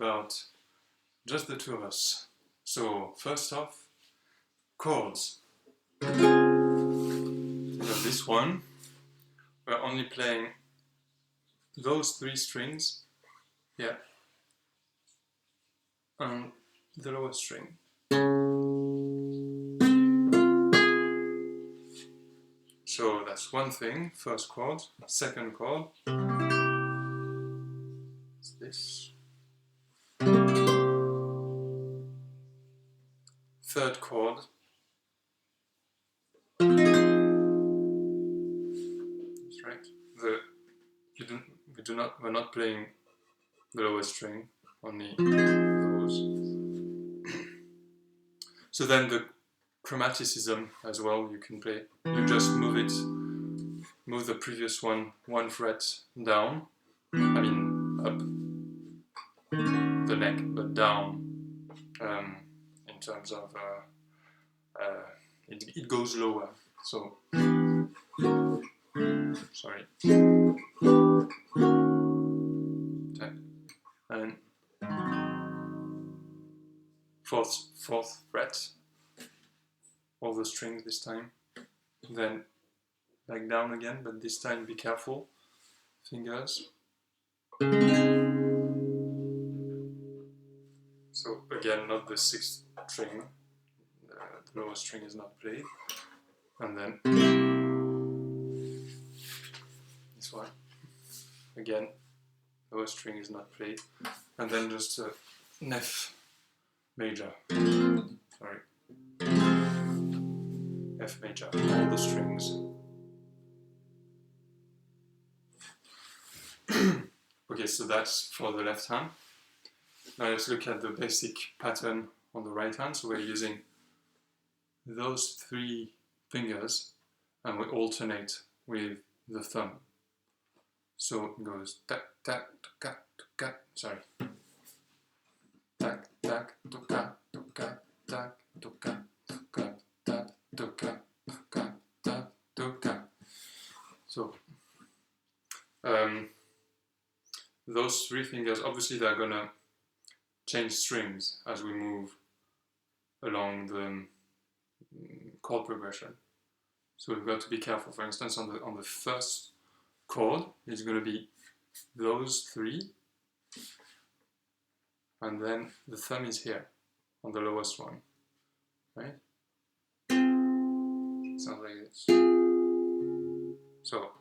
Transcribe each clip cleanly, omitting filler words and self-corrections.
about just the two of us. So first off, chords. We have this one. We're only playing those three strings here and the lowest string. So that's one thing, first chord. Second chord is this. Third chord that's right. We're not playing the lowest string, only those. So then the chromaticism as well, you can play. You just move the previous one fret down, I mean up the neck, but down in terms of it goes lower. So sorry. And fourth fret, all the strings this time, then back down again, but this time be careful, fingers. So again, not the sixth string, the lowest string is not played, and then this one, again, lowest string is not played, and then just an F major, sorry, F major, all the strings. Okay, so that's for the left hand. Now let's look at the basic pattern on the right hand. So we're using those three fingers and we alternate with the thumb. So it goes tak, tak, tuka, tuka, sorry. Tak, tak, tuka, tuka, tak, tuka, tuka, tak, tuka, tuka, tak, tuka. So those three fingers, obviously they're gonna change strings as we move along the chord progression. So we've got to be careful. For instance, on the first chord, it's going to be those three, and then the thumb is here on the lowest one, right? Sounds like this. So.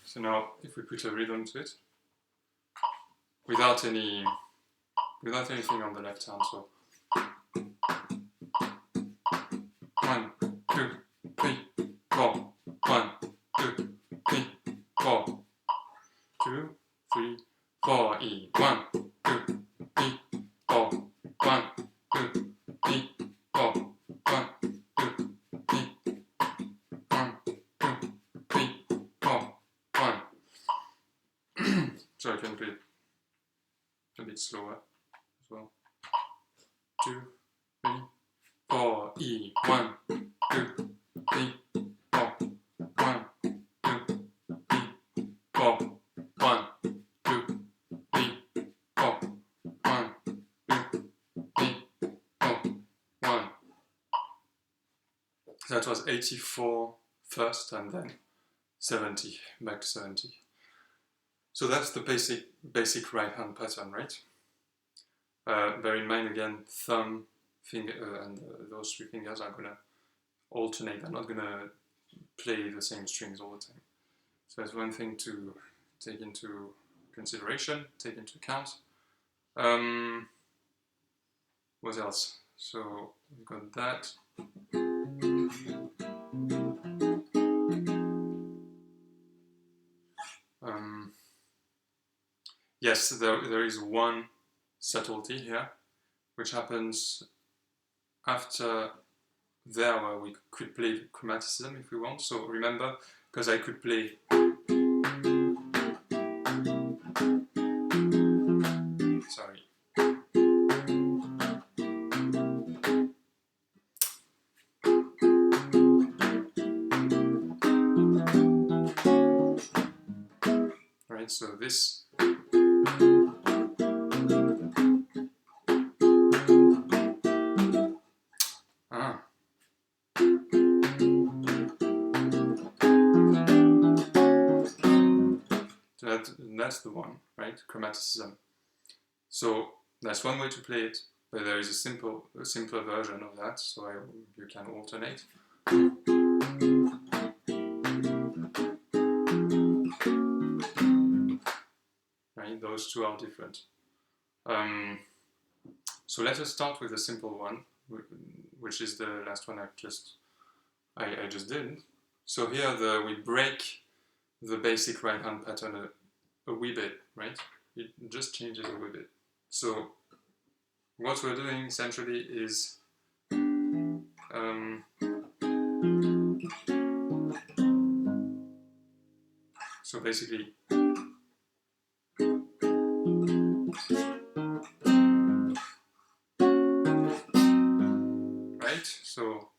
So now, if we put a rhythm to it, without anything on the left hand, so 1, 2, 3, 4, 1, 2, 3, 4, 2, 3, 4, E, 1, 2, 3, 4, 1, 2, 3, 4, 1, 2, 3, 1, 2, 3, 4, 1. So I can play a bit slower as well. 2, 3, 4, E, 1, 2, 3, 4, 1, 2, 3, 4, 1, 2, 3, 4, 1, 2, 3, 4, 1. That was 84 first and then 70, back to 70. So that's the basic right hand pattern, right? Bear in mind again, thumb, finger, and those three fingers are gonna alternate. I'm not gonna play the same strings all the time. So that's one thing to take into consideration, take into account. What else? So we've got that. Yes, there is one subtlety here, which happens after there where we could play chromaticism if we want. So remember, because I could play sorry. So this. That's the one, right? Chromaticism. So that's one way to play it, but there is a simpler version of that, so you can alternate. Right, those two are different. So let us start with the simple one, which is the last one I just did. So here we break the basic right hand pattern a wee bit, right? It just changes a wee bit. So what we're doing essentially is so basically right? So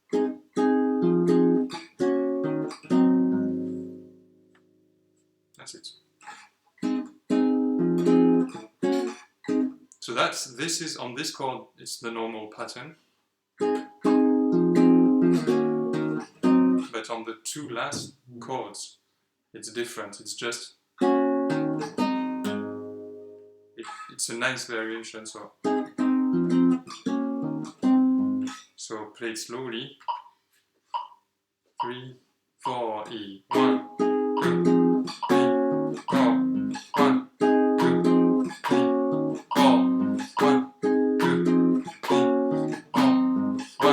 that's it. So this is on this chord, it's the normal pattern. But on the two last chords, it's different. It's just it's a nice variation. So play it slowly. 3, 4, E. 1, 2, 3, 4. 1, 2, 3, 4. 1, 2, 3, 4. 1, 2,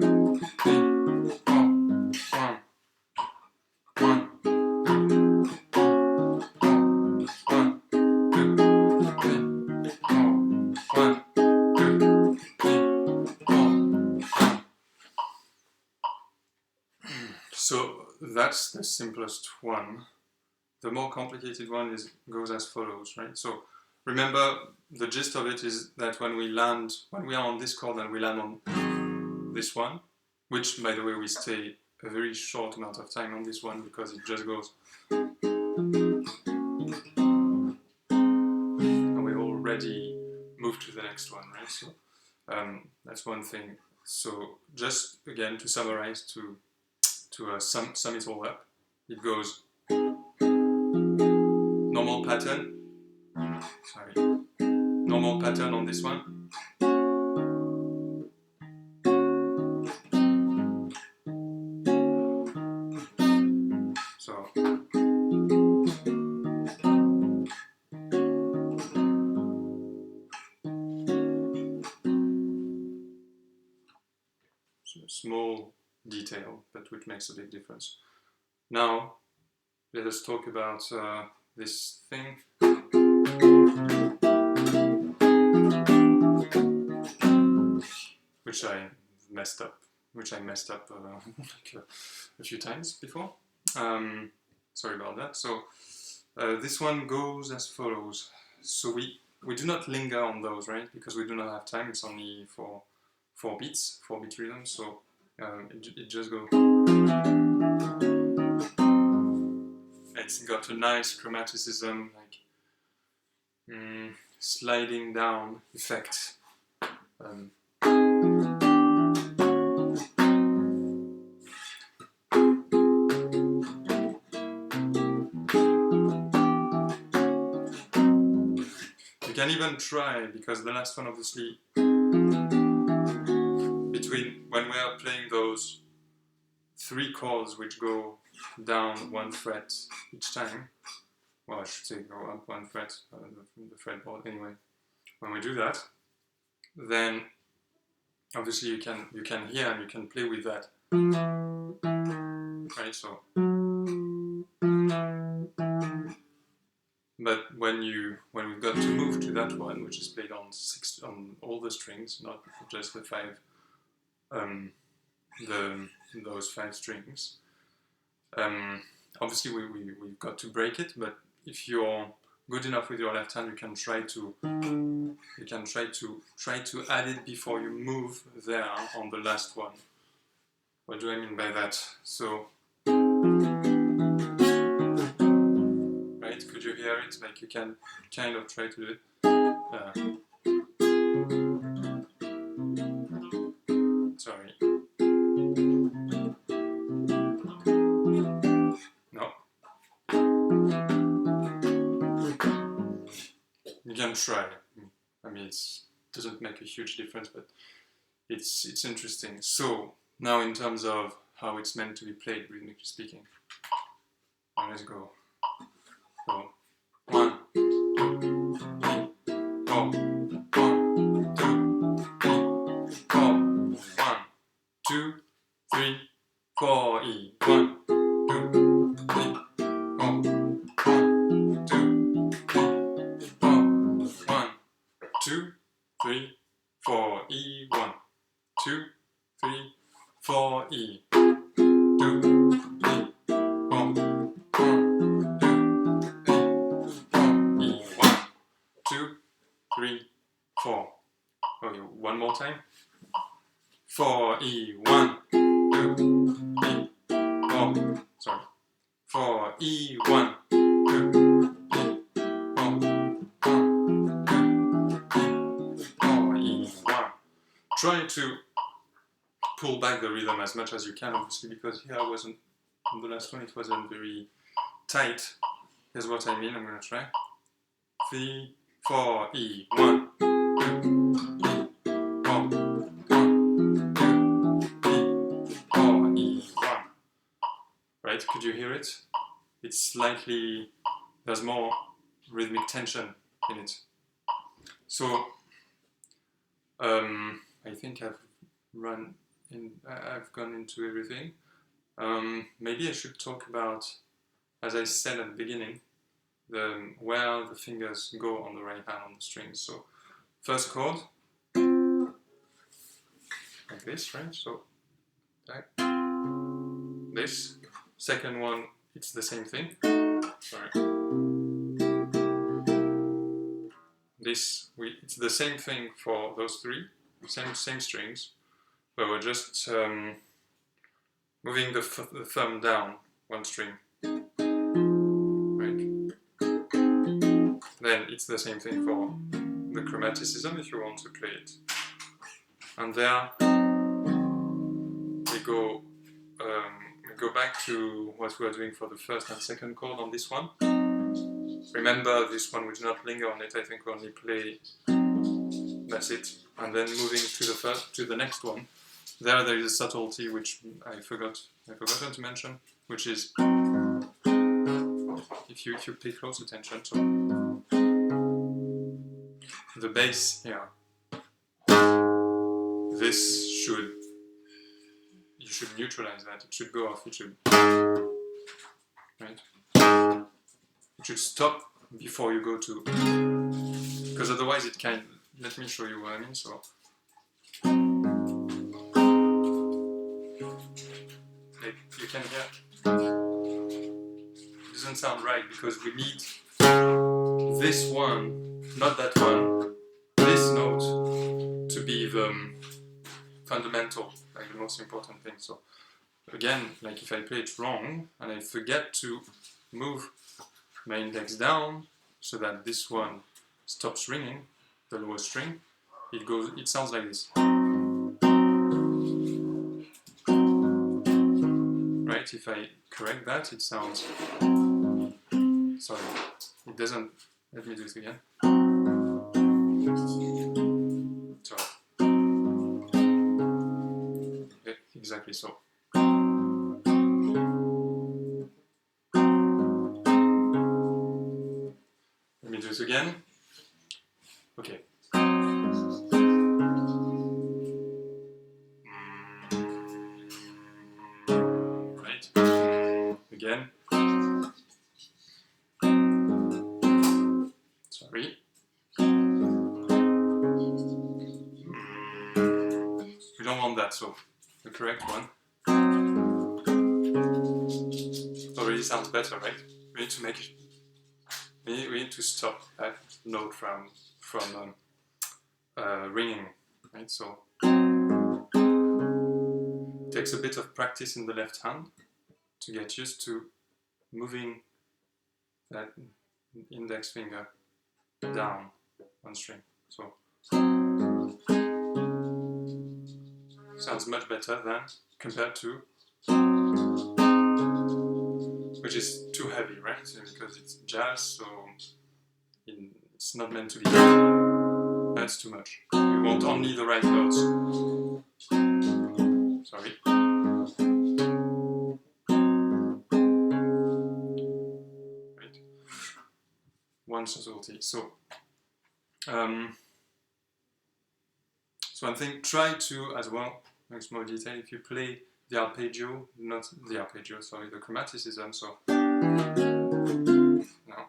3, 4. 1, 1, 2, 1, 2, 3, 4. 1, 2, 3, 4. So that's the simplest one. The more complicated one goes as follows, right? So remember, the gist of it is that when we are on this chord and we land on this one, which by the way we stay a very short amount of time on this one because it just goes, and we already moved to the next one, right? So that's one thing. So just again to summarize, to sum it all up, it goes normal pattern, normal pattern on this one, so small detail, but which makes a big difference. Now let us talk about this thing. Which I messed up like a few times before. Sorry about that. So this one goes as follows. So we do not linger on those, right? Because we do not have time. It's only for 4 beats, 4-beat rhythm. So it just goes. It's got a nice chromaticism, like sliding down effect. You can even try, because the last one obviously, between when we are playing those 3 chords which go down 1 fret each time, well I should say go up 1 fret, the fretboard anyway, when we do that, then obviously you can hear and you can play with that, right? So, but when we've got to move to that one, which is played on all the strings, not just the 5, those 5 strings, obviously we've got to break it. But if you're good enough with your left hand, you can try to add it before you move there on the last one. What do I mean by that? So, right? Could you hear hear it, like you can kind of try to do it. Sorry. No. You can try. I mean, it doesn't make a huge difference, but it's interesting. So now in terms of how it's meant to be played, rhythmically speaking, let's go. So 1, 2, 3, 4. 1, 2, 3, 4. 1, 2, 3, 4. E. 1, 2, 3, 4. 1, 2, 3, 4. 1, 2, 3, 4. E. 1, 2, 3, 4. E. 2, 3, 4. 1, 2, 3, 4. E. 1, 2, 3, 4. Okay, one more time. 4 E. 1, 2, 3, 4. Sorry. 4 E. 1, 2, 3, 4. 1, 2, 3, 4 E. 1. Try to pull back the rhythm as much as you can, obviously, because here I wasn't, on the last one it wasn't very tight. Here's what I mean, I'm gonna try. 3, 4 E. 1, 2, 3, 4. 1, 2, 3, 4 E. 1. Right? Could you hear it? It's slightly, there's more rhythmic tension in it. So I think I've gone into everything. Maybe I should talk about, as I said at the beginning, where the fingers go on the right hand on the strings. So first chord, like this, right? So like this. Second one, it's the same thing. Sorry. It's the same thing for those three, same strings, but we're just moving the thumb down one string. Right. Then it's the same thing for the chromaticism if you want to play it. And there we go back to what we were doing for the first and second chord on this one. Remember, this one we do not linger on it. I think we only play. That's it. And then moving to the next one. There is a subtlety which I forgot to mention, which is if you pay close attention. So the bass here. You should neutralize that. It should go off. It should, right? It should stop before you go to, because otherwise it can. Let me show you what I mean. So you can hear. It doesn't sound right because we need this one, not that one. This note to be the fundamental, like the most important thing. So again, like if I play it wrong and I forget to move my index down so that this one stops ringing, the lower string, it sounds like this. Right? If I correct that, it sounds, sorry, it doesn't, let me do it again. So, exactly so. Let me do it again. Okay. Right. Again. Sorry. We don't want that, so the correct one. Already sounds better, right? We need to make it. We need to stop that note from ringing, right? So it takes a bit of practice in the left hand to get used to moving index finger down on string. So sounds much better than compared to, which is too heavy, right? Because it's jazz, so it's not meant to be heavy. That's too much. We want only the right notes. Sorry. Right. One subtlety. So one thing, try to, as well, next more detail, if you play the arpeggio, not the arpeggio, sorry, the chromaticism, so now.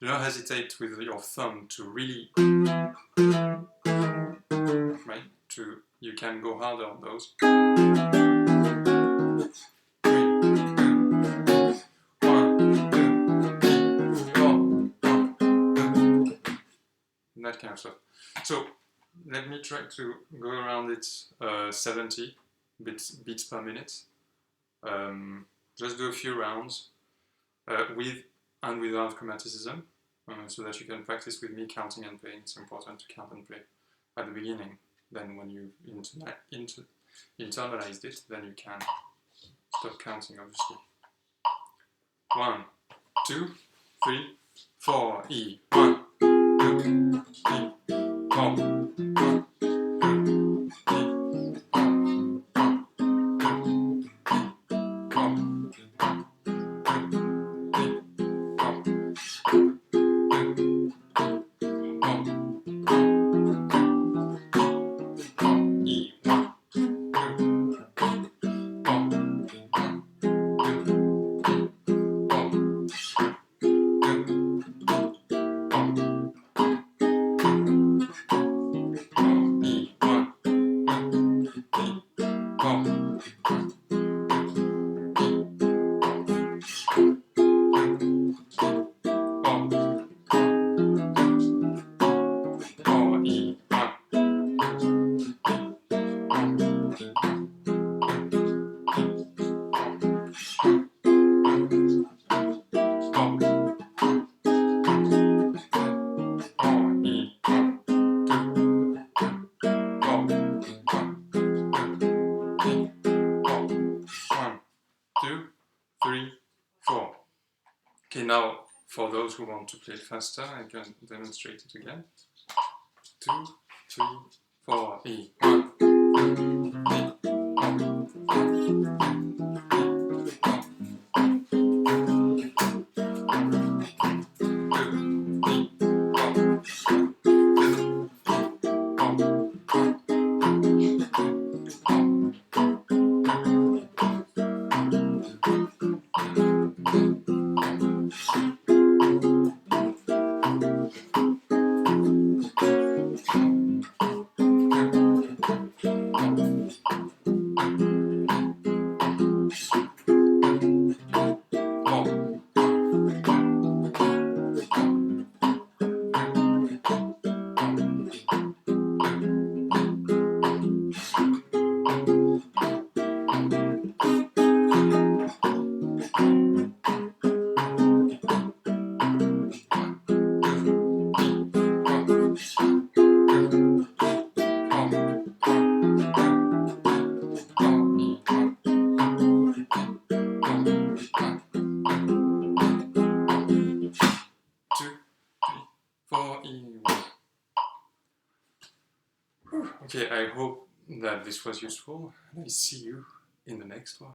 Do not hesitate with your thumb to really, right, you can go harder on those. 3, 2, 1, 2, 3, 4, 1, 2, that kind of stuff. So let me try to go around it 70 beats per minute. Just do a few rounds with and without chromaticism, so that you can practice with me counting and playing. It's important to count and play at the beginning. Then when you internalized it, then you can stop counting, obviously. 1, 2, 3, 4, E. 1, 2, 3, 4. 1, 2, 3, 4. Okay, now for those who want to play faster, I can demonstrate it again. 2, 3, 4, E. 1, 2, 3, 4. Okay, I hope that this was useful, and I see you in the next one.